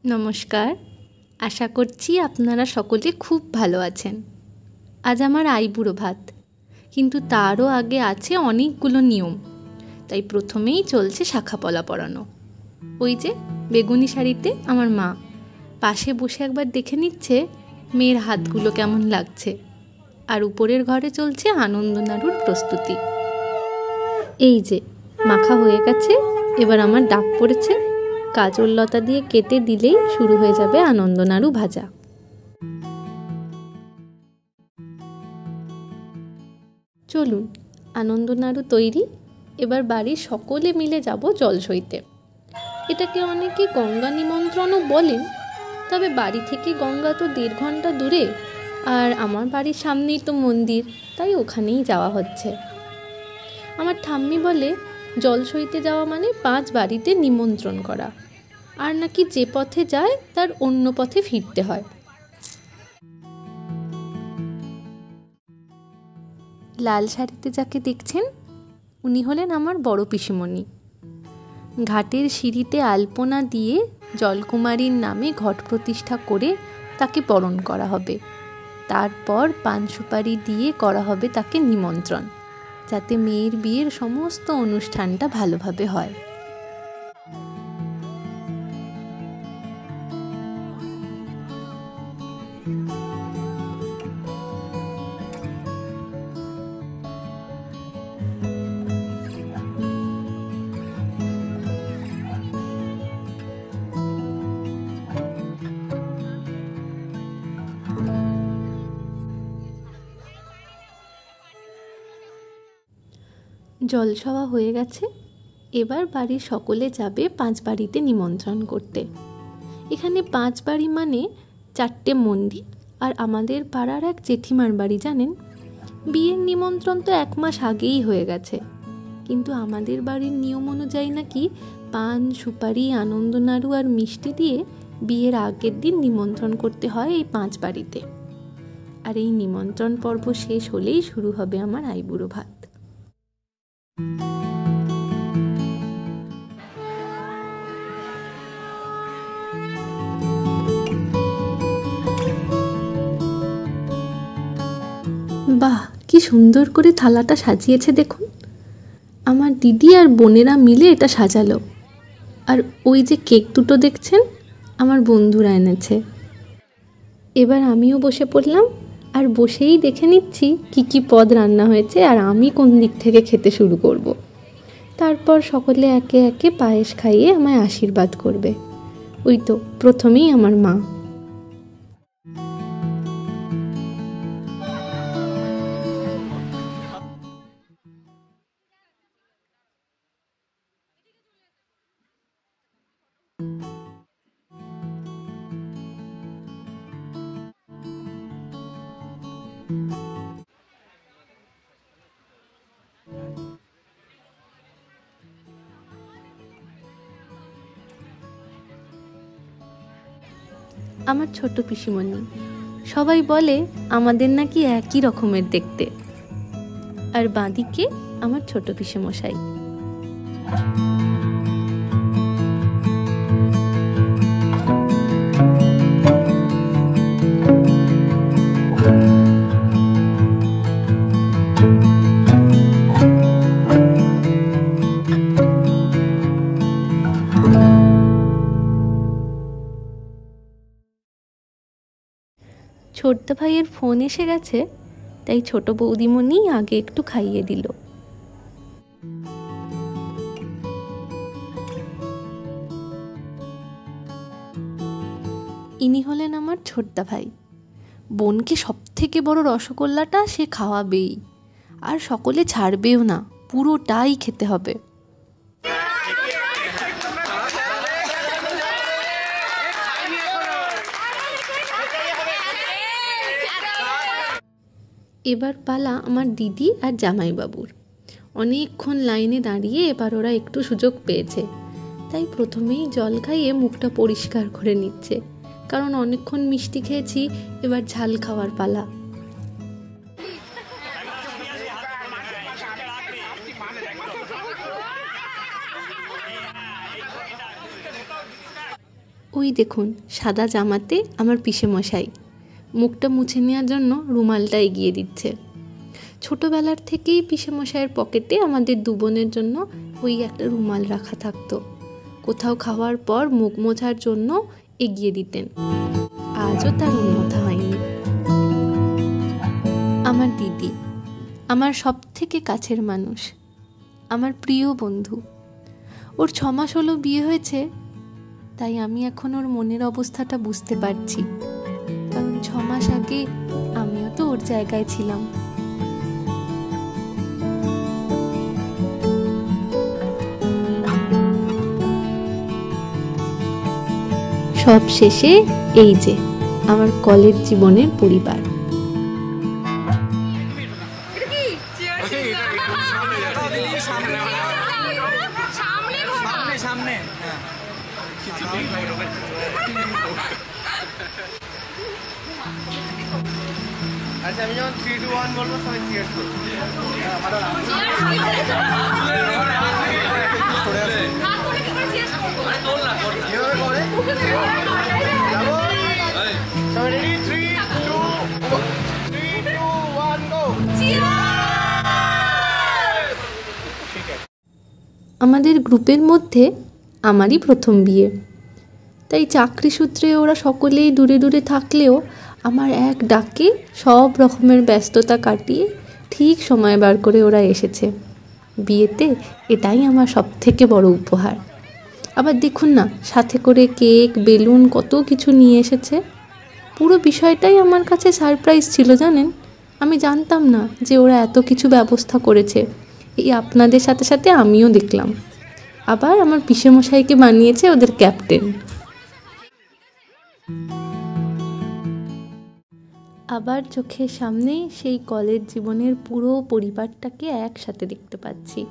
নমস্কার, আশা করছি আপনারা সকলে খুব ভালো আছেন। আজ আমার আইবুড়ো ভাত, কিন্তু তারও আগে আছে অনেকগুলো নিয়ম। তাই প্রথমেই চলছে শাখাপলা পরানো। ওই যে বেগুনি শাড়িতে আমার মা পাশে বসে একবার দেখে নিচ্ছে মেয়ের হাতগুলো কেমন লাগছে। আর উপরের ঘরে চলছে আনন্দনাড়ুর প্রস্তুতি। এই যে মাখা হয়ে গেছে, এবার আমার ডাক পড়েছে। কাজল লতা দিয়ে কেটে দিলেই শুরু হয়ে যাবে আনন্দনাড়ু ভাজা। চলুন, আনন্দনাড়ু তৈরি। এবার বাড়ির সকলে মিলে যাব জল সইতে। এটাকে অনেকে গঙ্গা নিমন্ত্রণও বলেন, তবে বাড়ি থেকে গঙ্গা তো 1.5 ঘন্টা দূরে, আর আমার বাড়ির সামনেই তো মন্দির, তাই ওখানেই যাওয়া হচ্ছে। আমার ঠাম্মি বলে জল সইতে যাওয়া মানে 5 বাড়িতে নিমন্ত্রণ করা, আর নাকি যে পথে যায় তার অন্য পথে ফিরতে হয়। লাল শাড়িতে যাকে দেখছেন উনি হলেন আমার বড় পিসিমণি। ঘাটের সিঁড়িতে আলপনা দিয়ে জলকুমারীর নামে ঘট প্রতিষ্ঠা করে তাকে বরণ করা হবে। তারপর পান সুপারি দিয়ে করা হবে তাকে নিমন্ত্রণ, যাতে মেয়ের বিয়ের সমস্ত অনুষ্ঠানটা ভালোভাবে হয়। জলসওয়া হয়ে গেছে, এবার বাড়ির সকলে যাবে 5 বাড়িতে নিমন্ত্রণ করতে। এখানে 5 বাড়ি মানে 4টে মন্দির আর আমাদের পাড়ার এক জেঠিমার বাড়ি। জানেন, বিয়ের নিমন্ত্রণ তো 1 মাস আগেই হয়ে গেছে, কিন্তু আমাদের বাড়ির নিয়ম অনুযায়ী নাকি পান সুপারি আনন্দনাড়ু আর মিষ্টি দিয়ে বিয়ের আগের দিন নিমন্ত্রণ করতে হয় এই 5 বাড়িতে। আর এই নিমন্ত্রণ পর্ব শেষ হলেই শুরু হবে আমার আইবুড়ো ভাত। বাহ, কি সুন্দর করে থালাটা সাজিয়েছে দেখুন। আমার দিদি আর বোনেরা মিলে এটা সাজালো। আর ওই যে কেক দুটো দেখছেন, আমার বন্ধুরা এনেছে। এবার আমিও বসে পড়লাম, আর বসেই দেখে নিচ্ছি কি কি পদ রান্না হয়েছে আর আমি কোন দিক থেকে খেতে শুরু করব। তারপর সকলে একে একে পায়েস খাইয়ে আমায় আশীর্বাদ করবে। ওই তো প্রথমেই আমার মা। আমার ছোট পিসিমণি। সবাই বলে আমাদের নাকি একই রকমের দেখতে। আর বাঁদিকে আমার ছোট পিসেমশাই। ছোটদা ভাইয়ের ফোন এসে গেছে, তাই ছোট বৌদিমণি আগে একটু খাইয়ে দিল। ইনি হলেন আমার ছোটদা ভাই। বোনকে সব থেকে বড় রসগোল্লাটা সে খাওয়াবেই, আর সকলে ছাড়বেও না, পুরোটাই খেতে হবে। এবার পালা আমার দিদি আর জামাইবাবুর। অনেকক্ষণ লাইনে দাঁড়িয়ে এবার ওরা একটু সুযোগ পেয়েছে, তাই প্রথমেই জল খাইয়ে মুখটা পরিষ্কার করে নিচ্ছে, কারণ অনেকক্ষণ মিষ্টি খেয়েছি, এবার ঝাল খাওয়ার পালা। ওই দেখুন সাদা জামাতে আমার পিসেমশাই মুখটা মুছে নেওয়ার জন্য রুমালটা এগিয়ে দিচ্ছে। ছোটোবেলার থেকেই পিসেমশাইয়ের পকেটে আমাদের দু বোনের জন্য ওই একটা রুমাল রাখা থাকতো। কোথাও খাওয়ার পর মুখ মোছার জন্য এগিয়ে দিতেন। আজও তার অন্যথা হয়নি। আমার দিদি আমার সব থেকে কাছের মানুষ, আমার প্রিয় বন্ধু। ওর 6 মাস হলো বিয়ে হয়েছে, তাই আমি এখন ওর মনের অবস্থাটা বুঝতে পারছি। কারণ 6 মাস আগে আমিও তো ওর জায়গায় ছিলাম। সব শেষে এই যে আমার কলেজ জীবনের পরিবার। আচ্ছা আমি যখন 3 2 1 বলবো সবাই চিয়ার্স করবে। রেডি 3 2 1 গো। আমাদের গ্রুপের মধ্যে আমারই প্রথম বিয়ে, তাই চাকরি সূত্রে ওরা সকলেই দূরে দূরে থাকলেও আমার এক ডাকে সব রকমের ব্যস্ততা কাটিয়ে ঠিক সময় বার করে ওরা এসেছে বিয়েতে। এটাই আমার সব থেকে বড় উপহার। আবার দেখুন না, সাথে করে কেক, বেলুন, কত কিছু নিয়ে এসেছে। পুরো বিষয়টাই আমার কাছে সারপ্রাইজ ছিল জানেন। আমি জানতাম না যে ওরা এত কিছু ব্যবস্থা করেছে। এই আপনাদের সাথে সাথে আমিও দেখলাম। আবার আমার পিসেমশাইকে বানিয়েছে ওদের ক্যাপ্টেন। আবার চোখের সামনে সেই কলেজ জীবনের পুরো পরিবারটাকে একসাথে দেখতে পাচ্ছি।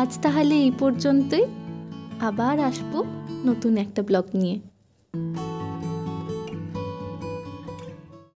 আজ তাহলে এই পর্যন্তই। আবার আসবো নতুন একটা ব্লগ নিয়ে।